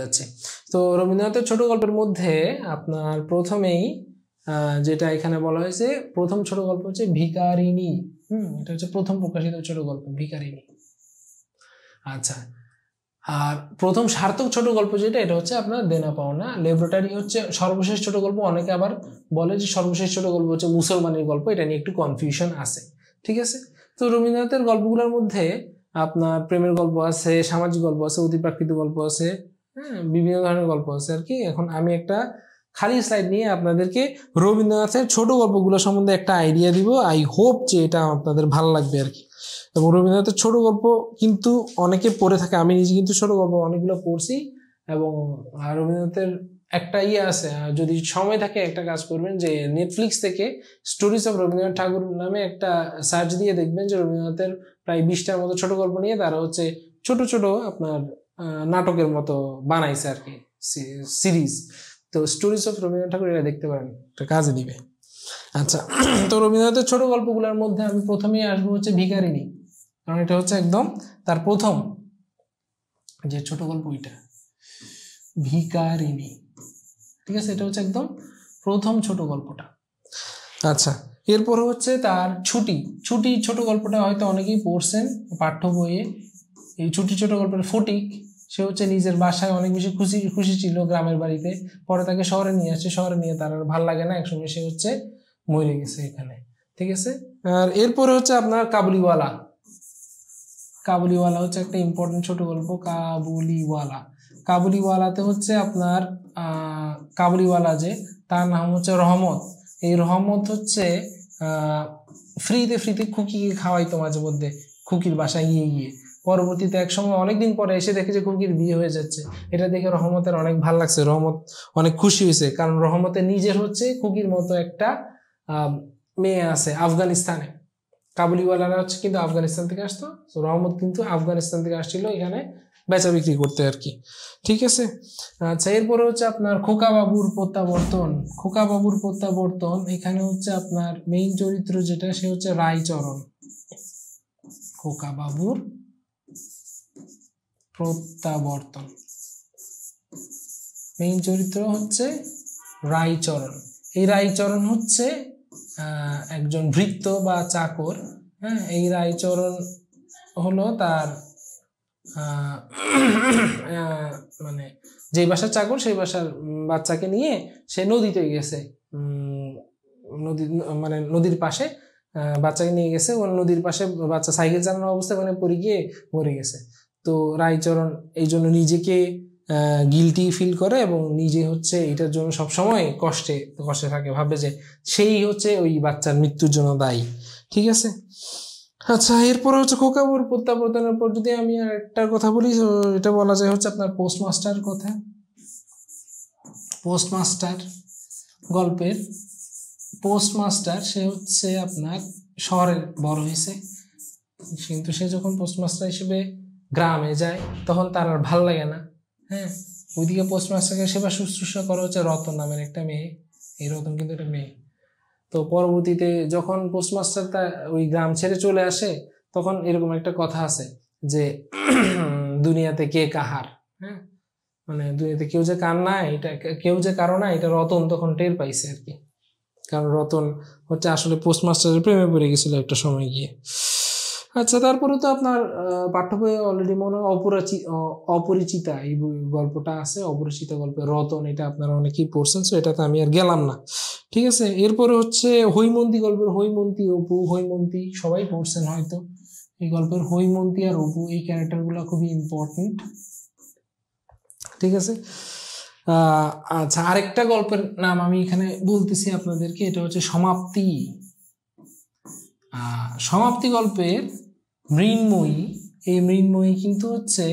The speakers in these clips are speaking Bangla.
যাচ্ছে। তো রবীন্দ্রনাথের ছোট গল্পের মধ্যে আপনার প্রথমেই যেটা এখানে বলা হয়েছে, প্রথম ছোট গল্প হচ্ছে ভিখারিণী। এটা হচ্ছে প্রথম প্রকাশিত ছোট গল্প ভিখারিণী। আচ্ছা, আর প্রথম সার্থক ছোট গল্প যেটা, এটা হচ্ছে আপনার দেনা পাওনা। ল্যাবরেটরি হচ্ছে সর্বশেষ ছোট গল্প। অনেকে আবার বলে যে সর্বশেষ ছোট গল্প হচ্ছে মুসলমানের গল্প, এটা নিয়ে একটু কনফিউশন আছে, ঠিক আছে। তো রবীন্দ্রনাথের গল্পগুলোর মধ্যে আপনার প্রেমের গল্প আছে, সামাজিক গল্প আছে, অতিপ্রাকৃত গল্প আছে, বিভিন্ন ধরনের গল্প আছে আর কি। এখন আমি একটা খালি স্লাইড নিয়ে আপনাদেরকে রবীন্দ্রনাথের ছোট গল্পগুলো সম্বন্ধে একটা আইডিয়া দিব। আই হোপ যে এটা আপনাদের ভালো লাগবে আর কি। এবং রবীন্দ্রনাথের ছোট গল্প কিন্তু অনেকে পড়ে থাকে, আমি নিজে কিন্তু ছোট গল্প অনেকগুলো পড়ছি। এবং রবীন্দ্রনাথের একটা আছে, যদি সময় থাকে একটা কাজ করবেন যে নেটফ্লিক্স থেকে স্টোরিজ অফ রবীন্দ্রনাথ ঠাকুর নামে একটা সার্চ দিয়ে দেখবেন যে রবীন্দ্রনাথের প্রায় 20টার মতো ছোট গল্প নিয়ে তারা হচ্ছে ছোট ছোট আপনার নাটকের মতো বানাইছে আর কি, সিরিজ। তো স্টোরিজ অফ রবীন্দ্রনাথ ঠাকুর এটা দেখতে পারেন, একটা কাজে দিবে। আচ্ছা, তো রবীন্দ্রনাথের ছোট গল্পগুলোর মধ্যে আমি প্রথমেই আসবো হচ্ছে ভিখারিণী, কারণ এটা হচ্ছে একদম তার প্রথম যে ছোট গল্প, এটা ভিখারিণী, ঠিক আছে। এটা হচ্ছে একদম প্রথম ছোট গল্পটা। আচ্ছা, এরপরে হচ্ছে তার ছুটি। ছুটি ছোট গল্পটা হয়তো অনেকেই পড়ছেন পাঠ্য বইয়ে। এই ছুটি ছোট গল্পের ফটিক, সে হচ্ছে নিজের বাসায় অনেক বেশি খুশি ছিল গ্রামের বাড়িতে, পরে তাকে শহরে নিয়ে আসছে, শহরে নিয়ে তার আর ভাল লাগে না, একসময় সে হচ্ছে মরে গেছে এখানে, ঠিক আছে। আর এরপরে হচ্ছে আপনার কাবুলিওয়ালা। কাবুলিওয়ালা হচ্ছে একটা ইম্পর্টেন্ট ছোট গল্প, কাবুলিওয়ালা। কাবুলিওয়ালাতে হচ্ছে আপনার কাবুলিওয়ালা যে, তার নাম হচ্ছে রহমত। এই রহমত হচ্ছে ফ্রিতে খুকিকে খাওয়াইতো মাঝে মধ্যে, খুকির বাসায় গিয়ে পরবর্তীতে এক সময় অনেকদিন পরে এসে দেখে যে খুকির বিয়ে হয়ে যাচ্ছে। এটা দেখে রহমতের অনেক ভালো লাগছে, রহমত অনেক খুশি হয়েছে, কারণ রহমতের নিজের হচ্ছে খুকির মতো একটা মেয়ে আছে আফগানিস্তানে। কাবুলিওয়ালারা হচ্ছে কিন্তু আফগানিস্তান থেকে আসতো, তো রহমত কিন্তু আফগানিস্তান থেকে আসছিল এখানে বেচা বিক্রি করতে আর কি, ঠিক আছে। আচ্ছা, এরপরে হচ্ছে আপনার খোকা বাবুর প্রত্যাবর্তন। খোকা বাবুর প্রত্যাবর্তন, এখানে হচ্ছে আপনার মেইন চরিত্র যেটা, সে হচ্ছে রায়চরণ। খোকা বাবুর প্রত্যাবর্তন, মেইন চরিত্র হচ্ছে রায়চরণ। এই রায়চরণ হচ্ছে একজন ভৃত্য বা চাকর। হ্যাঁ, এই রায়চরণ হলো তার মানে যে বাসার চাকর, সেই বাসার বাচ্চাকে নিয়ে সে নদীতে গেছে, মানে নদীর পাশে বাচ্চাকে নিয়ে গেছে। নদীর পাশে বাচ্চা সাইকেল চালানোর অবস্থায় ওখানে পড়ে গিয়ে মরে গেছে। তো রায়চরণ এই জন্য নিজেকে গিলটি ফিল করে এবং নিজে হচ্ছে এটার জন্য সবসময় কষ্টে থাকে, ভাবে যে সেই হচ্ছে ওই বাচ্চার মৃত্যুর জন্য দায়ী, ঠিক আছে। আচ্ছা, এরপরে হচ্ছে খোকা বাবুর প্রত্যাবর্তনের পর যদি আমি আর একটার কথা বলি, এটা বলা যায় হচ্ছে আপনার পোস্টমাস্টার কথা। পোস্টমাস্টার গল্পের পোস্টমাস্টার, সে হচ্ছে আপনার শহরে বড় হয়েছে, কিন্তু সে যখন পোস্টমাস্টার হিসেবে গ্রামে যায় তখন তার আর ভাল লাগে না। হ্যাঁ, ওইদিকে পোস্টমাস্টারকে সেবা শুশ্রূষা করা হচ্ছে রতন নামের একটা মেয়ে। এই রতন কিন্তু একটা মেয়ে। তো পরবর্তীতে যখন পোস্টমাস্টার ওই গ্রাম ছেড়ে চলে আসে, তখন এরকম একটা কথা আছে যে দুনিয়াতে কে কাহার। হ্যাঁ, মানে দুনিয়াতে কেউ যে কার না, এটা কেউ যে কারো না, এটা রতন তখন টের পাইছে আর কি, কারণ রতন হচ্ছে আসলে পোস্টমাস্টারের প্রেমে পড়ে গেছিল একটা সময় গিয়ে। আচ্ছা, তারপরে তো আপনার পাঠ্য বইয়ে অলরেডি মনে হয় অপরিচিতা এই গল্পটা আছে, অপরিচিতা গল্পের রতন, এটা আপনারা অনেকেই পড়ছেন, তো এটাতে আমি আর গেলাম না, ঠিক আছে। এরপরে হচ্ছে হৈমন্তী গল্পের হৈমন্তী, অপু। হৈমন্তী সবাই পড়ছেন হয়তো। এই গল্পের হৈমন্তী আর অপু, এই ক্যারেক্টারগুলো খুবই ইম্পর্টেন্ট, ঠিক আছে। আচ্ছা, আরেকটা গল্পের নাম আমি এখানে বলতেছি আপনাদেরকে, এটা হচ্ছে সমাপ্তি। সমাপ্তি গল্পের মৃন্ময়ী, এই মৃন্ময়ী কিন্তু হচ্ছে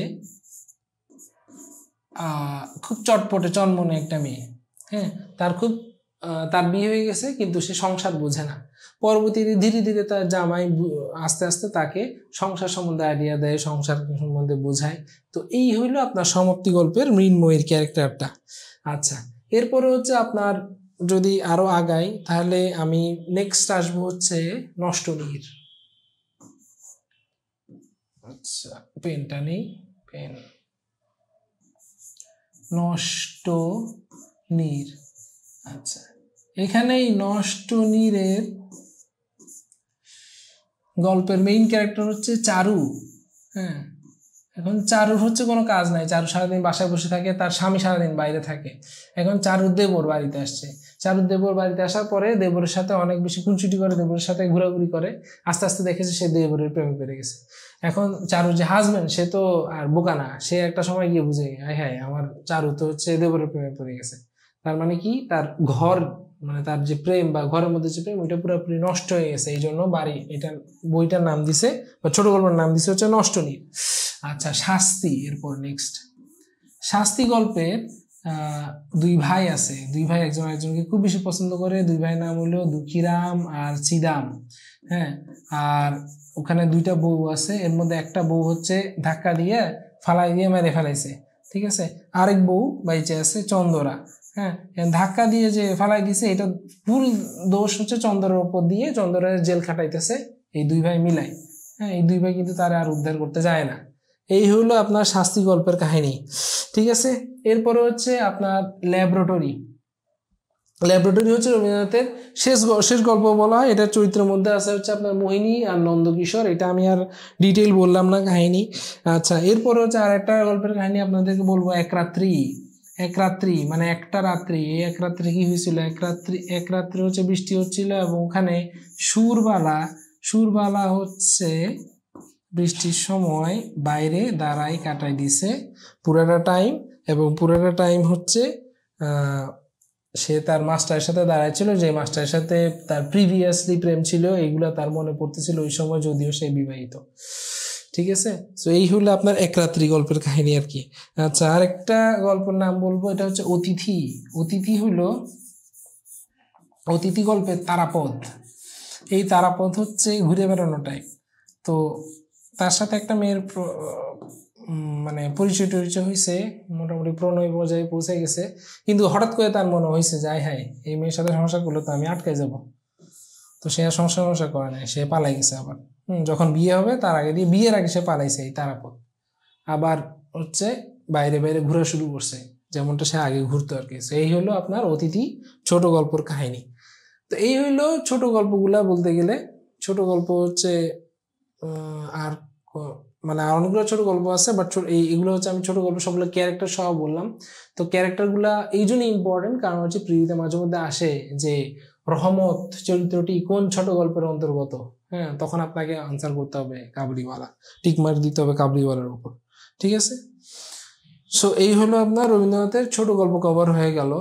খুব চটপটে চনমনে একটা মেয়ে। হ্যাঁ, তার বিয়ে হয়ে গেছে, কিন্তু সে সংসার বোঝে না। পরবর্তীতে ধীরে ধীরে তার জামাই আস্তে আস্তে তাকে সংসার সম্বন্ধে আইডিয়া দেয়, সংসার সম্বন্ধে বোঝায়। তো এই হইলো আপনার সমাপ্তি গল্পের মৃন্ময়ীর ক্যারেক্টারটা। আচ্ছা, এরপরে হচ্ছে আপনার যদি আরো আগাই, তাহলে আমি নেক্সট আসবো হচ্ছে নষ্টনীড়। আচ্ছা, পেনটা নেই, পেন। নষ্ট নীর। আচ্ছা, এখানেই নষ্ট নীরের গল্পের মেইন ক্যারেক্টার হচ্ছে চারু। হ্যাঁ, এখন চারুর হচ্ছে কোনো কাজ নাই, চারু সারাদিন বাসায় বসে থাকে, তার স্বামী সারাদিন বাইরে থাকে। এখন চারুর দেবর বাড়িতে আসছে, চারুর দেবর বাড়িতে আসার পরে দেবরের সাথে অনেক বেশি খুনসুটি করে, দেবরের সাথে ঘোরাঘুরি করে, আস্তে আস্তে দেখেছে সে দেবরের প্রেমে পড়ে গেছে। এখন চারুর যে হাজবেন্ড সে তো আর বোকা না, সে একটা সময় গিয়ে বুঝে হ্যাঁ আমার চারু তো হচ্ছে দেবরের প্রেমে পড়ে গেছে। তার মানে কি, তার ঘর মানে তার যে প্রেম বা ঘরের মধ্যে যে প্রেম ওইটা পুরোপুরি নষ্ট হয়ে গেছে। এই জন্য বাড়ি এটা বইটার নাম দিছে বা ছোট গল্পের নাম দিছে হচ্ছে নষ্ট নীর। আচ্ছা, শাস্তি। এরপর নেক্সট শাস্তি গল্পের দুই ভাই আছে, দুই ভাই একজন একজনকে খুব বেশি পছন্দ করে। দুই ভাই নাম হলো দুঃখীরাম আর চিদাম। হ্যাঁ, আর ওখানে দুইটা বউ আছে, এর মধ্যে একটা বউ হচ্ছে ধাক্কা দিয়ে ফালাই দিয়ে মেরে ফেলাইছে, ঠিক আছে। আরেক বউ বাইচে আছে চন্দরা। হ্যাঁ, ধাক্কা দিয়ে যে ফালাই দিছে এটা ফুল দোষ হচ্ছে চন্দরের উপর দিয়ে, চন্দরের জেল খাটাইতেছে এই দুই ভাই মিলাই। হ্যাঁ, এই দুই ভাই কিন্তু তারা আর উদ্ধার করতে যায় না। এই হলো আপনার শাস্তি গল্পের কাহিনী, ঠিক আছে। এরপরে হচ্ছে আপনার ল্যাবরেটরি। ল্যাবরেটরি হচ্ছে রবীন্দ্রনাথের শেষ গল্প বলা হয়। এটার চরিত্রের মধ্যে আছে হচ্ছে আপনার মোহিনী আর নন্দকিশোর। এটা আমি আর ডিটেইল বললাম না কাহিনী। আচ্ছা, এরপরে হচ্ছে আর একটা গল্পের কাহিনী আপনাদেরকে বলবো, এক রাত্রি। এক রাত্রি মানে একটা রাত্রি। এই এক রাত্রি কি হয়েছিল, এক রাত্রি হচ্ছে বৃষ্টি হচ্ছিল এবং ওখানে সুরবালা হচ্ছে বৃষ্টির সময় বাইরে দাঁড়াই কাটাই দিছে পুরাটা টাইম। এবং পুরাটা টাইম হচ্ছে সে তার মাস্টারের সাথে দাঁড়াইছিল, যে মাস্টারের সাথে তার প্রিভিয়াসলি প্রেম ছিল, এইগুলা তার মনে পড়তেছিল ওই সময়, যদিও সে বিবাহিত, ঠিক আছে। তো এই হলো আপনার এক রাত্রি গল্পের কাহিনী আর কি। আচ্ছা, আরেকটা গল্পের নাম বলবো, এটা হচ্ছে অতিথি। অতিথি গল্পের তারাপদ। এই তারাপদ হচ্ছে ঘুরে বেড়ানো টাইপ। তো তার সাথে একটা মেয়ের মানে পরিচয় হয়েছে, মোটামুটি প্রণয় পর্যায়ে পৌঁছে গেছে। কিন্তু হঠাৎ করে তার মনে হয়েছে যে হ্যাঁ এই মেয়ের সাথে সংসার করলে তো আমি আটকে যাব। তো সে আর সংসার করে নাই, সে পালাই গেছে আবার। যখন বিয়ে হবে তার আগে দিয়ে, বিয়ের আগে সে পালাইছে এই তারাপদ। আবার হচ্ছে বাইরে বাইরে ঘোরা শুরু করছে, যেমনটা সে আগে ঘুরতো আর কি। এই হলো আপনার অতিথি ছোট গল্পের কাহিনী। তো এই হইলো ছোট গল্পগুলা বলতে গেলে। ছোট গল্প হচ্ছে আর মানে অনেকগুলো ছোট গল্প আছে, বাট এইগুলো হচ্ছে আমি ছোট গল্প সবগুলো ক্যারেক্টার সহ বললাম। তো ক্যারেক্টারগুলা এই জন্যই ইম্পর্টেন্ট, কারণ হচ্ছে পৃথিবীতে মাঝে মধ্যে আসে যে রহমত চরিত্রটি কোন ছোট গল্পের অন্তর্গত। হ্যাঁ, তখন আপনাকে আনসার করতে হবে কাবুলিওয়ালা, টিকমার্ক দিতে হবে কাবুলিওয়ালার উপর, ঠিক আছে। সো এই হলো আপনার রবীন্দ্রনাথের ছোট গল্প কভার হয়ে গেল।